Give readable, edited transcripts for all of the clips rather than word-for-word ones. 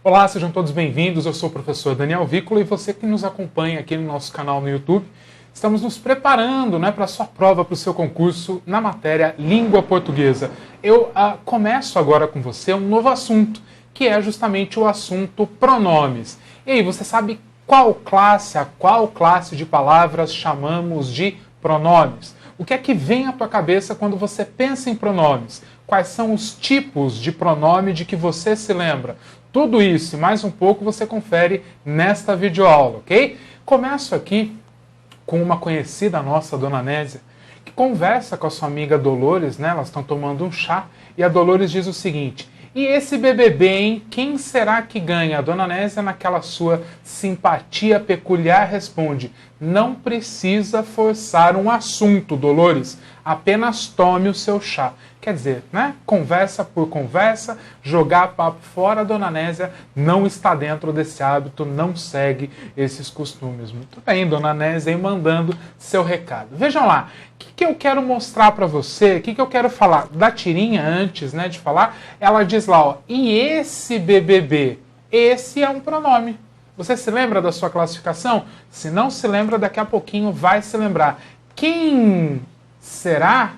Olá, sejam todos bem-vindos. Eu sou o professor Daniel Vícola e você que nos acompanha aqui no nosso canal no YouTube. Estamos nos preparando para a sua prova, para o seu concurso na matéria Língua Portuguesa. Eu começo agora com você um novo assunto, que é justamente o assunto pronomes. E aí, você sabe qual classe de palavras chamamos de pronomes? O que é que vem à tua cabeça quando você pensa em pronomes? Quais são os tipos de pronome de que você se lembra? Tudo isso e mais um pouco você confere nesta videoaula, ok? Começo aqui com uma conhecida nossa, Dona Nésia, que conversa com a sua amiga Dolores, né? Elas estão tomando um chá, e a Dolores diz o seguinte: e esse BBB, hein? Quem será que ganha? A Dona Nésia, naquela sua simpatia peculiar, responde: não precisa forçar um assunto, Dolores. Apenas tome o seu chá. Quer dizer, conversa por conversa, jogar papo fora, a Dona Nésia não está dentro desse hábito, não segue esses costumes. Muito bem, Dona Nésia aí mandando seu recado. Vejam lá, o que eu quero mostrar para você, o que eu quero falar da tirinha antes de falar. Ela diz lá, ó, e esse BBB? Esse é um pronome. Você se lembra da sua classificação? Se não se lembra, daqui a pouquinho vai se lembrar. Quem será,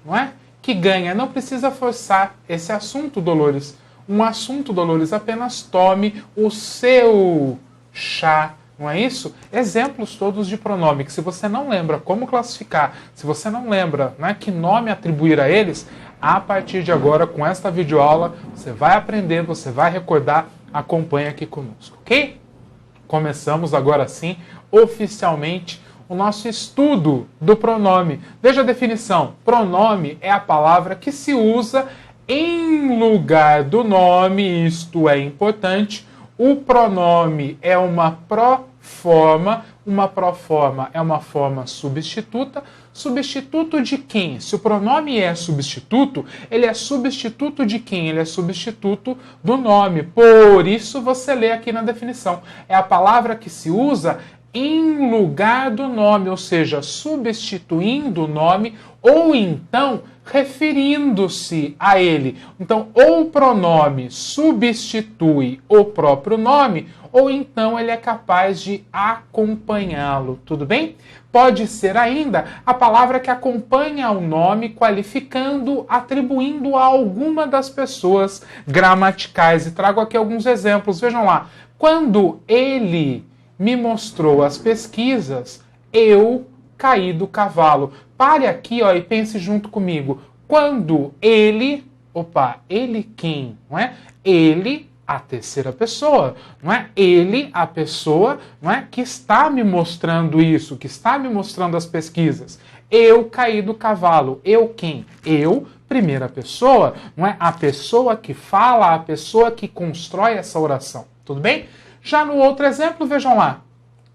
não é, que ganha? Não precisa forçar esse assunto, Dolores. Um assunto, Dolores, apenas tome o seu chá, não é isso? Exemplos todos de pronome, que se você não lembra como classificar, se você não lembra que nome atribuir a eles, a partir de agora, com esta videoaula, você vai aprender, você vai recordar, acompanha aqui conosco, ok? Começamos agora sim, oficialmente, o nosso estudo do pronome. Veja a definição. Pronome é a palavra que se usa em lugar do nome, isto é importante. O pronome é uma proforma. Uma proforma é uma forma substituta. Substituto de quem? Se o pronome é substituto, ele é substituto de quem? Ele é substituto do nome. Por isso você lê aqui na definição. É a palavra que se usa em lugar do nome, ou seja, substituindo o nome ou então referindo-se a ele. Então, ou o pronome substitui o próprio nome, ou então ele é capaz de acompanhá-lo, tudo bem? Pode ser ainda a palavra que acompanha o nome, qualificando, atribuindo a alguma das pessoas gramaticais. E trago aqui alguns exemplos, vejam lá. Quando ele me mostrou as pesquisas, eu caí do cavalo. Pare aqui, ó, e pense junto comigo. Quando ele... ele quem? Não é? Ele, a terceira pessoa. Não é? Ele, a pessoa, não é, que está me mostrando isso, que está me mostrando as pesquisas. Eu caí do cavalo. Eu quem? Eu, primeira pessoa. Não é? A pessoa que fala, a pessoa que constrói essa oração. Tudo bem? Já no outro exemplo, vejam lá.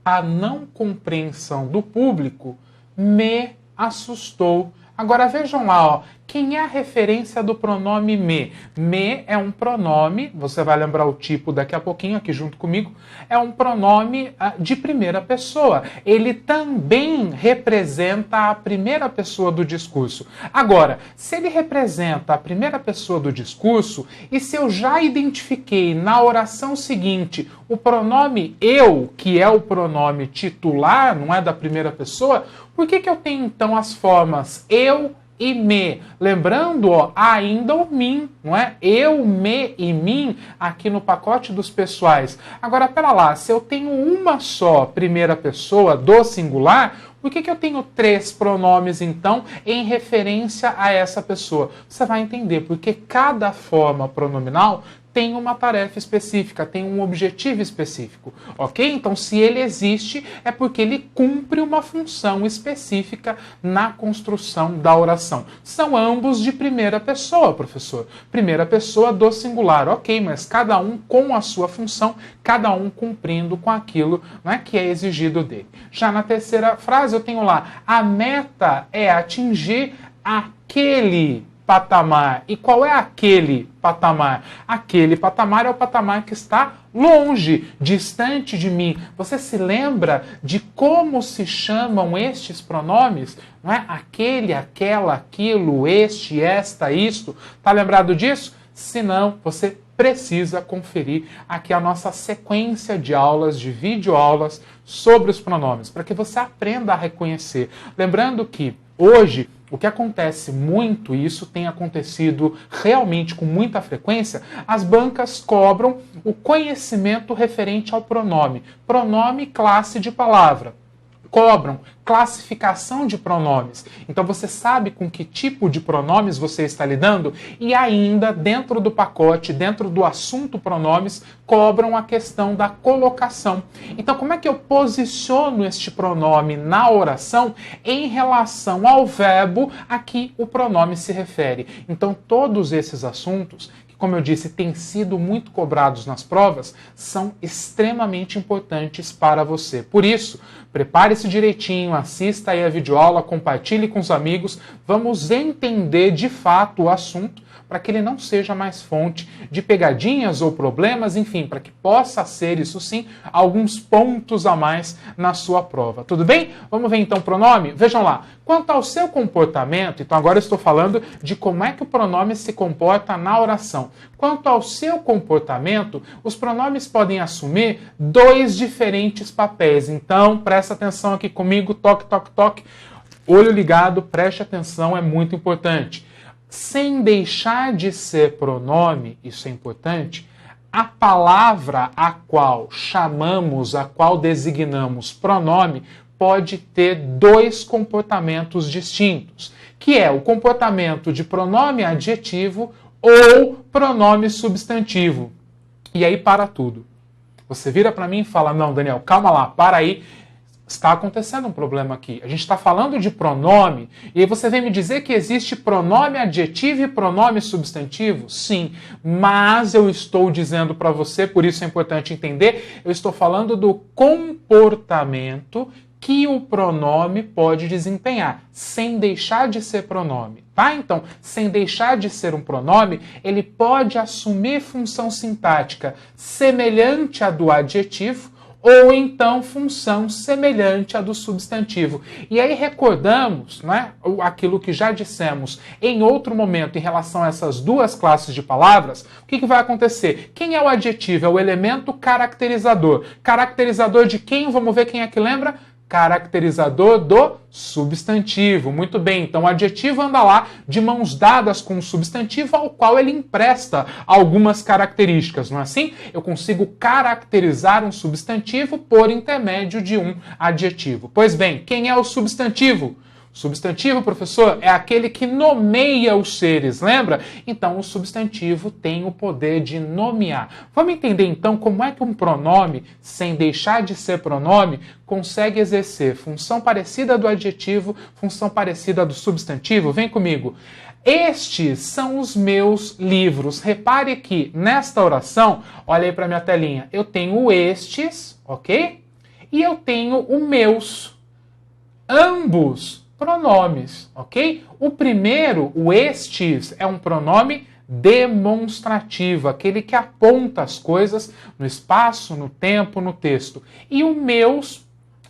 A não compreensão do público me assustou. Agora vejam lá, ó, quem é a referência do pronome me? Me é um pronome, você vai lembrar o tipo daqui a pouquinho aqui junto comigo, é um pronome de primeira pessoa. Ele também representa a primeira pessoa do discurso. Agora, se ele representa a primeira pessoa do discurso, e se eu já identifiquei na oração seguinte o pronome eu, que é o pronome titular, não é da primeira pessoa, por que eu tenho então as formas eu e me? Lembrando, ó, ainda o mim, não é? Eu, me e mim aqui no pacote dos pessoais. Agora, pera lá, se eu tenho uma só primeira pessoa do singular, por que eu tenho três pronomes, então, em referência a essa pessoa? Você vai entender, porque cada forma pronominal tem uma tarefa específica, tem um objetivo específico, ok? Então, se ele existe, é porque ele cumpre uma função específica na construção da oração. São ambos de primeira pessoa, professor. Primeira pessoa do singular, ok, mas cada um com a sua função, cada um cumprindo com aquilo que é exigido dele. Já na terceira frase eu tenho lá, a meta é atingir aquele patamar. E qual é aquele patamar? Aquele patamar é o patamar que está longe, distante de mim. Você se lembra de como se chamam estes pronomes? Não é? Aquele, aquela, aquilo, este, esta, isto. Tá lembrado disso? Se não, você precisa conferir aqui a nossa sequência de aulas, de videoaulas sobre os pronomes, para que você aprenda a reconhecer. Lembrando que hoje o que acontece muito, e isso tem acontecido realmente com muita frequência, as bancas cobram o conhecimento referente ao pronome. Pronome, classe de palavra. Cobram classificação de pronomes. Então você sabe com que tipo de pronomes você está lidando e ainda dentro do pacote, dentro do assunto pronomes, cobram a questão da colocação. Então como é que eu posiciono este pronome na oração em relação ao verbo a que o pronome se refere? Então todos esses assuntos, como eu disse, têm sido muito cobrados nas provas, são extremamente importantes para você. Por isso, prepare-se direitinho, assista aí a videoaula, compartilhe com os amigos, vamos entender de fato o assunto para que ele não seja mais fonte de pegadinhas ou problemas, enfim, para que possa ser, isso sim, alguns pontos a mais na sua prova. Tudo bem? Vamos ver então o pronome? Vejam lá. Quanto ao seu comportamento, então agora eu estou falando de como é que o pronome se comporta na oração. Quanto ao seu comportamento, os pronomes podem assumir dois diferentes papéis. Então, presta atenção aqui comigo, toque, toque, toque. Olho ligado, preste atenção, é muito importante. Sem deixar de ser pronome, isso é importante, a palavra a qual chamamos, a qual designamos pronome, pode ter dois comportamentos distintos, que é o comportamento de pronome adjetivo ou pronome substantivo. E aí para tudo. Você vira para mim e fala, não, Daniel, calma lá, para aí. Está acontecendo um problema aqui. A gente está falando de pronome e aí você vem me dizer que existe pronome adjetivo e pronome substantivo? Sim, mas eu estou dizendo para você, por isso é importante entender, eu estou falando do comportamento que o pronome pode desempenhar, sem deixar de ser pronome, tá? Então, sem deixar de ser um pronome, ele pode assumir função sintática semelhante à do adjetivo, ou então função semelhante à do substantivo. E aí recordamos, né, aquilo que já dissemos em outro momento em relação a essas duas classes de palavras, o que vai acontecer? Quem é o adjetivo? É o elemento caracterizador. Caracterizador de quem? Vamos ver quem é que lembra? Caracterizador do substantivo. Muito bem, então o adjetivo anda lá de mãos dadas com o substantivo ao qual ele empresta algumas características, não é assim? Eu consigo caracterizar um substantivo por intermédio de um adjetivo. Pois bem, quem é o substantivo? Substantivo, professor, é aquele que nomeia os seres, lembra? Então, o substantivo tem o poder de nomear. Vamos entender, então, como é que um pronome, sem deixar de ser pronome, consegue exercer função parecida do adjetivo, função parecida do substantivo? Vem comigo. Estes são os meus livros. Repare que, nesta oração, olha aí para minha telinha, eu tenho o estes, ok? E eu tenho o meus. Ambos pronomes, ok? O primeiro, o estes, é um pronome demonstrativo, aquele que aponta as coisas no espaço, no tempo, no texto. E o meus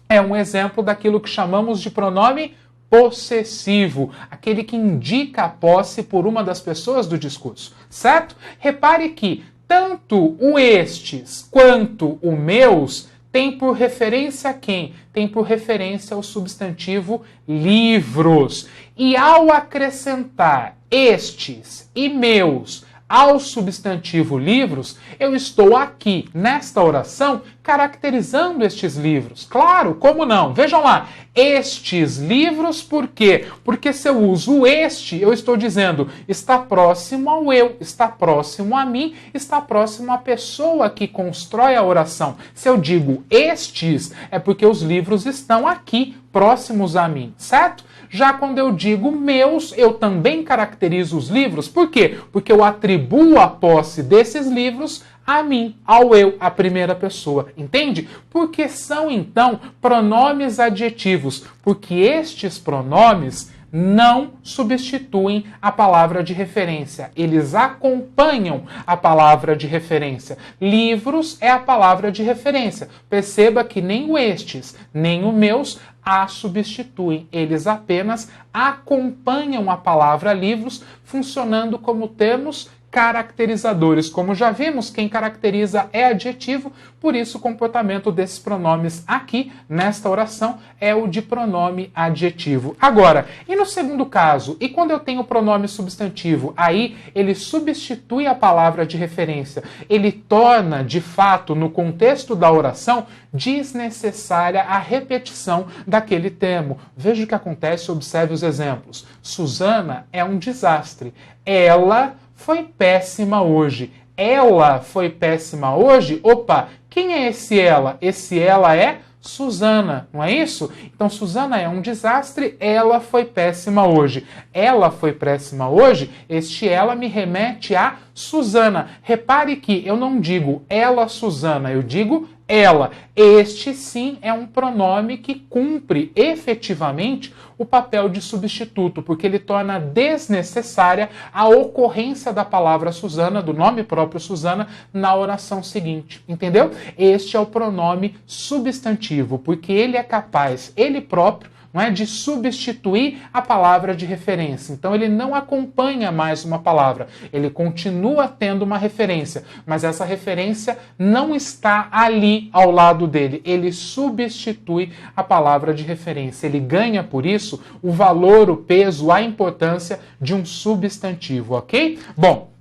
é um exemplo daquilo que chamamos de pronome possessivo, aquele que indica a posse por uma das pessoas do discurso, certo? Repare que tanto o estes quanto o meus tem por referência a quem? Tem por referência ao substantivo livros. E ao acrescentar estes e meus ao substantivo livros, eu estou aqui, nesta oração, caracterizando estes livros. Claro, como não? Vejam lá, estes livros, por quê? Porque se eu uso este, eu estou dizendo, está próximo ao eu, está próximo a mim, está próximo à pessoa que constrói a oração. Se eu digo estes, é porque os livros estão aqui, próximos a mim, certo? Já quando eu digo meus, eu também caracterizo os livros. Por quê? Porque eu atribuo a posse desses livros a mim, ao eu, a primeira pessoa. Entende? Porque são, então, pronomes adjetivos. Porque estes pronomes não substituem a palavra de referência. Eles acompanham a palavra de referência. Livros é a palavra de referência. Perceba que nem o estes, nem o meus a substituem. Eles apenas acompanham a palavra livros, funcionando como termos caracterizadores. Como já vimos, quem caracteriza é adjetivo, por isso o comportamento desses pronomes aqui, nesta oração, é o de pronome adjetivo. Agora, e no segundo caso, e quando eu tenho o pronome substantivo? Aí ele substitui a palavra de referência. Ele torna, de fato, no contexto da oração, desnecessária a repetição daquele termo. Veja o que acontece, observe os exemplos. Susana é um desastre. Ela foi péssima hoje. Ela foi péssima hoje? Opa, quem é esse ela? Esse ela é Susana, não é isso? Então, Susana é um desastre, ela foi péssima hoje. Ela foi péssima hoje, este ela me remete a Susana. Repare que eu não digo ela, Susana, eu digo ela. Este sim é um pronome que cumpre efetivamente o papel de substituto, porque ele torna desnecessária a ocorrência da palavra Susana, do nome próprio Susana, na oração seguinte. Entendeu? Este é o pronome substantivo, porque ele é capaz, ele próprio, não é, de substituir a palavra de referência. Então ele não acompanha mais uma palavra, ele continua tendo uma referência, mas essa referência não está ali ao lado dele, ele substitui a palavra de referência, ele ganha por isso o valor, o peso, a importância de um substantivo, ok? Bom,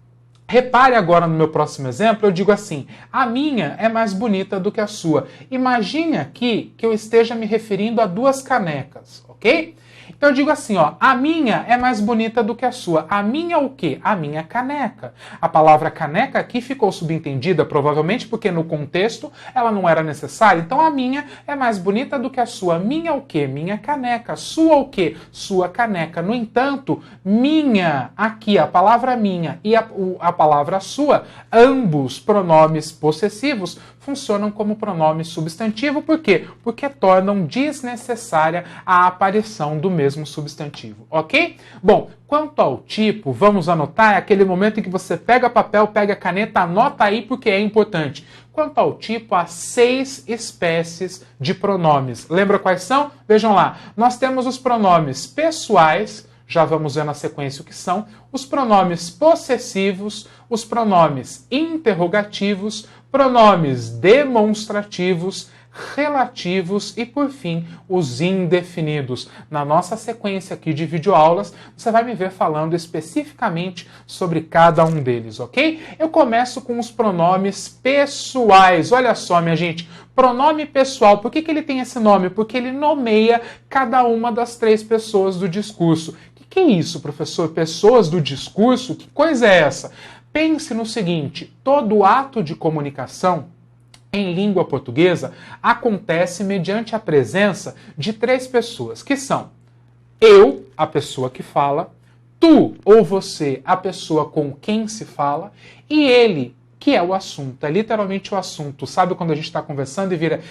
repare agora no meu próximo exemplo, eu digo assim, a minha é mais bonita do que a sua. Imagine aqui que eu esteja me referindo a duas canecas, ok? Então eu digo assim, ó, a minha é mais bonita do que a sua. A minha o quê? A minha caneca. A palavra caneca aqui ficou subentendida, provavelmente porque no contexto ela não era necessária. Então a minha é mais bonita do que a sua. Minha o quê? Minha caneca. Sua o quê? Sua caneca. No entanto, minha, aqui a palavra minha e a palavra sua, ambos pronomes possessivos, funcionam como pronome substantivo. Por quê? Porque tornam desnecessária a aparição do mesmo substantivo, ok? Bom, quanto ao tipo, vamos anotar, é aquele momento em que você pega papel, pega caneta, anota aí porque é importante. Quanto ao tipo, há 6 espécies de pronomes. Lembra quais são? Vejam lá, nós temos os pronomes pessoais, já vamos ver na sequência o que são, os pronomes possessivos, os pronomes interrogativos, pronomes demonstrativos, relativos e, por fim, os indefinidos. Na nossa sequência aqui de videoaulas, você vai me ver falando especificamente sobre cada um deles, ok? Eu começo com os pronomes pessoais. Olha só, minha gente, pronome pessoal, por que ele tem esse nome? Porque ele nomeia cada uma das 3 pessoas do discurso. O que é isso, professor? Pessoas do discurso? Que coisa é essa? Pense no seguinte, todo ato de comunicação em língua portuguesa acontece mediante a presença de 3 pessoas, que são eu, a pessoa que fala, tu ou você, a pessoa com quem se fala, e ele, que é o assunto, é literalmente o assunto. Sabe quando a gente está conversando e vira,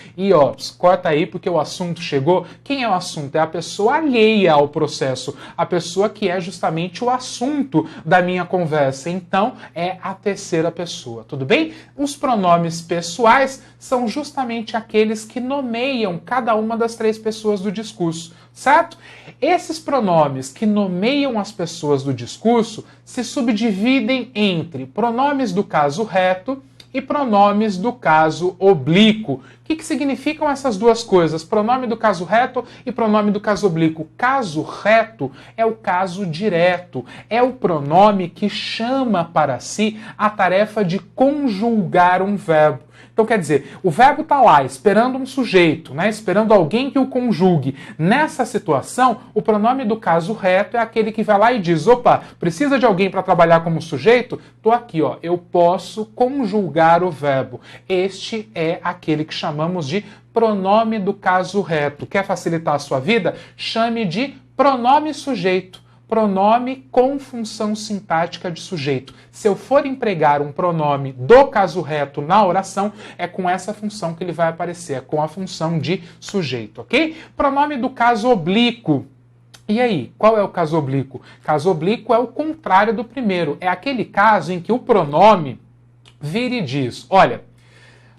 corta aí porque o assunto chegou? Quem é o assunto? É a pessoa alheia ao processo, a pessoa que é justamente o assunto da minha conversa. Então, é a terceira pessoa, tudo bem? Os pronomes pessoais são justamente aqueles que nomeiam cada uma das 3 pessoas do discurso, certo? Esses pronomes que nomeiam as pessoas do discurso se subdividem entre pronomes do caso reto e pronomes do caso oblíquo. O que significam essas duas coisas? Pronome do caso reto e pronome do caso oblíquo. Caso reto é o caso direto, é o pronome que chama para si a tarefa de conjugar um verbo. Então, quer dizer, o verbo está lá, esperando um sujeito, né? Esperando alguém que o conjugue. Nessa situação, o pronome do caso reto é aquele que vai lá e diz, opa, precisa de alguém para trabalhar como sujeito? Estou aqui, ó, eu posso conjugar o verbo. Este é aquele que chamamos de pronome do caso reto. Quer facilitar a sua vida? Chame de pronome sujeito. Pronome com função sintática de sujeito. Se eu for empregar um pronome do caso reto na oração, é com essa função que ele vai aparecer, é com a função de sujeito, ok? Pronome do caso oblíquo. E aí, qual é o caso oblíquo? Caso oblíquo é o contrário do primeiro. É aquele caso em que o pronome vira e diz, olha,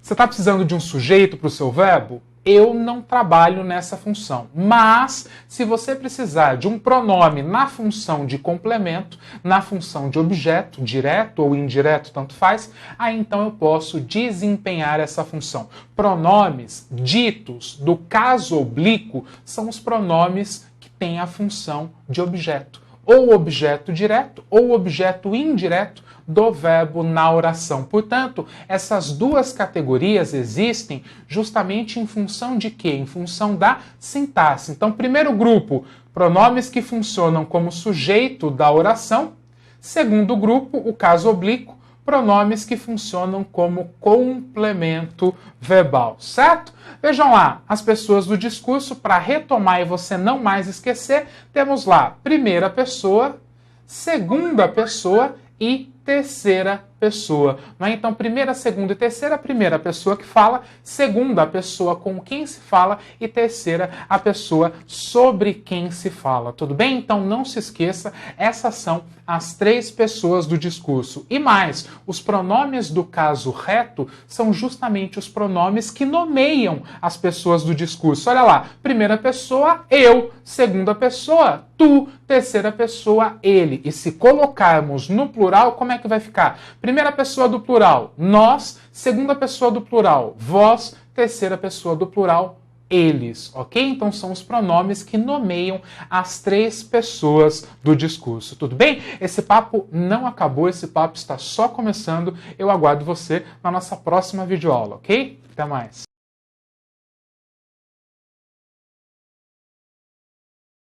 você está precisando de um sujeito para o seu verbo? eu não trabalho nessa função. Mas, se você precisar de um pronome na função de complemento, na função de objeto, direto ou indireto, tanto faz, aí então eu posso desempenhar essa função. Pronomes ditos do caso oblíquo são os pronomes que têm a função de objeto. Ou objeto direto ou objeto indireto do verbo na oração. Portanto, essas duas categorias existem justamente em função de quê? Em função da sintaxe. Então, primeiro grupo, pronomes que funcionam como sujeito da oração. Segundo grupo, o caso oblíquo, pronomes que funcionam como complemento verbal, certo? Vejam lá, as pessoas do discurso, para retomar e você não mais esquecer, temos lá primeira pessoa, segunda pessoa e terceira pessoa. Não é? Então, primeira, segunda e terceira, a primeira pessoa que fala, segunda a pessoa com quem se fala e terceira a pessoa sobre quem se fala. Tudo bem? Então, não se esqueça, essas são as três pessoas do discurso. E mais, os pronomes do caso reto são justamente os pronomes que nomeiam as pessoas do discurso. Olha lá, primeira pessoa, eu, segunda pessoa, tu, terceira pessoa, ele. E se colocarmos no plural, como é que vai ficar? Primeira pessoa do plural, nós. Segunda pessoa do plural, vós. Terceira pessoa do plural, eles, ok? Então são os pronomes que nomeiam as três pessoas do discurso, tudo bem? Esse papo não acabou, esse papo está só começando. Eu aguardo você na nossa próxima videoaula, ok? Até mais.